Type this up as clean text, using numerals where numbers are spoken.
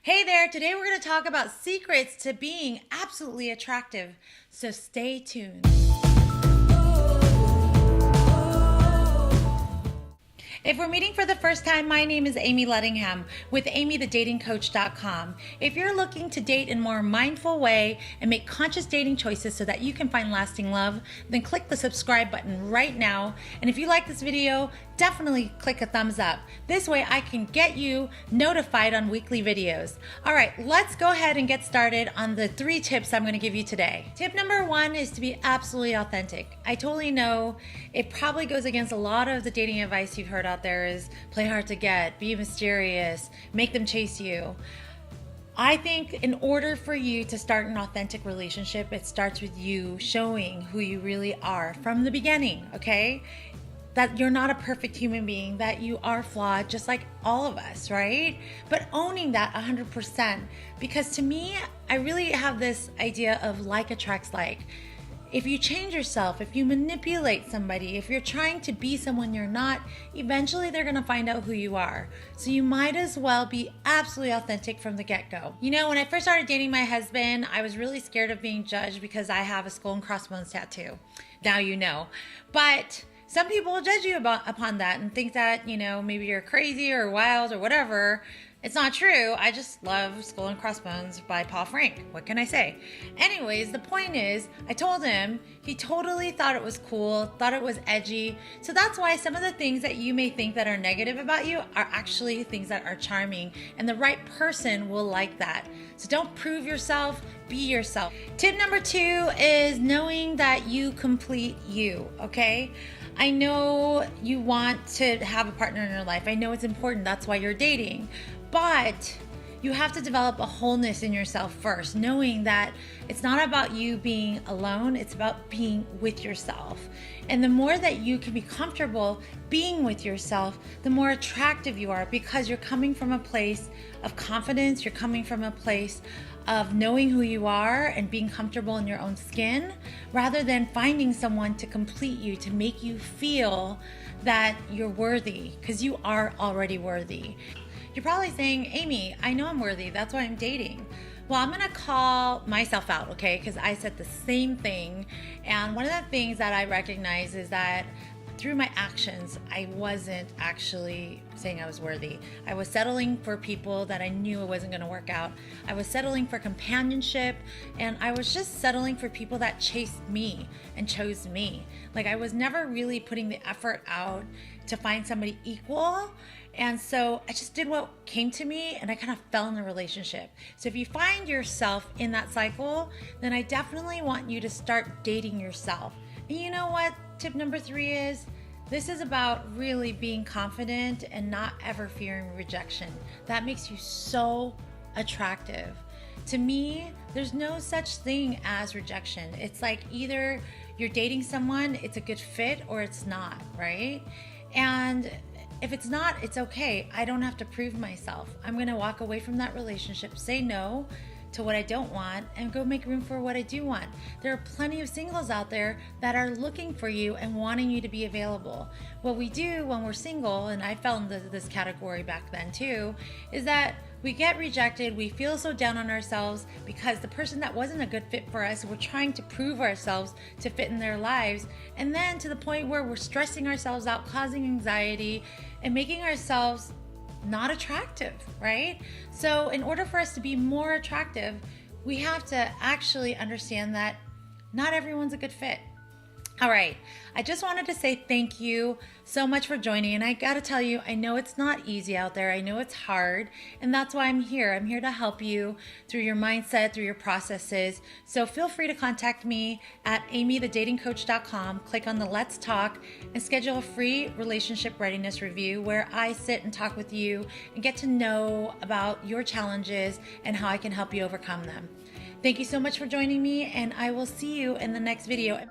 Hey there, today we're going to talk about secrets to being absolutely attractive. So stay tuned. If we're meeting for the first time, my name is Amie Lettingham with AmieTheDatingCoach.com. If you're looking to date in a more mindful way and make conscious dating choices so that you can find lasting love, then click the subscribe button right now. And if you like this video, definitely click a thumbs up. This way I can get you notified on weekly videos. All right, let's go ahead and get started on the 3 tips I'm going to give you today. Tip number 1 is to be absolutely authentic. I totally know it probably goes against a lot of the dating advice you've heard out there is play hard to get, be mysterious, make them chase you. I think in order for you to start an authentic relationship, it starts with you showing who you really are from the beginning, okay? That you're not a perfect human being, that you are flawed just like all of us, right? But owning that 100%, because to me, I really have this idea of like attracts like. If you change yourself, if you manipulate somebody, if you're trying to be someone you're not, eventually they're gonna find out who you are. So you might as well be absolutely authentic from the get-go. You know, when I first started dating my husband, I was really scared of being judged because I have a skull and crossbones tattoo. Now you know. But some people will judge you upon that and think that, you know, maybe you're crazy or wild or whatever. It's not true. I just love Skull and Crossbones by Paul Frank. What can I say? Anyways, the point is, I told him, he totally thought it was cool, thought it was edgy. So that's why some of the things that you may think that are negative about you are actually things that are charming, and the right person will like that. So don't prove yourself, be yourself. Tip number 2 is knowing that you complete you, okay? I know you want to have a partner in your life. I know it's important. That's why you're dating. But you have to develop a wholeness in yourself first, knowing that it's not about you being alone, it's about being with yourself. And the more that you can be comfortable being with yourself, the more attractive you are, because you're coming from a place of confidence, you're coming from a place of knowing who you are and being comfortable in your own skin, rather than finding someone to complete you, to make you feel that you're worthy, because you are already worthy. You're probably saying, Amie, I know I'm worthy, that's why I'm dating. Well, I'm gonna call myself out, okay? Because I said the same thing. And one of the things that I recognize is that through my actions, I wasn't actually saying I was worthy. I was settling for people that I knew it wasn't gonna work out. I was settling for companionship, and I was just settling for people that chased me and chose me. Like, I was never really putting the effort out to find somebody equal. And so I just did what came to me, and I kind of fell in the relationship. So if you find yourself in that cycle, then I definitely want you to start dating yourself. And you know what tip number 3 is? This is about really being confident and not ever fearing rejection. That makes you so attractive. To me, there's no such thing as rejection. It's like either you're dating someone, it's a good fit, or it's not, right? And if it's not, it's okay. I don't have to prove myself. I'm gonna walk away from that relationship, say no to what I don't want, and go make room for what I do want. There are plenty of singles out there that are looking for you and wanting you to be available. What we do when we're single, and I fell into this category back then too, is that we get rejected, we feel so down on ourselves because the person that wasn't a good fit for us, we're trying to prove ourselves to fit in their lives, and then to the point where we're stressing ourselves out, causing anxiety, and making ourselves not attractive, right? So in order for us to be more attractive, we have to actually understand that not everyone's a good fit. All right, I just wanted to say thank you so much for joining. And I gotta tell you, I know it's not easy out there. I know it's hard, and that's why I'm here. I'm here to help you through your mindset, through your processes. So feel free to contact me at AmieTheDatingCoach.com. Click on the Let's Talk and schedule a free relationship readiness review where I sit and talk with you and get to know about your challenges and how I can help you overcome them. Thank you so much for joining me, and I will see you in the next video.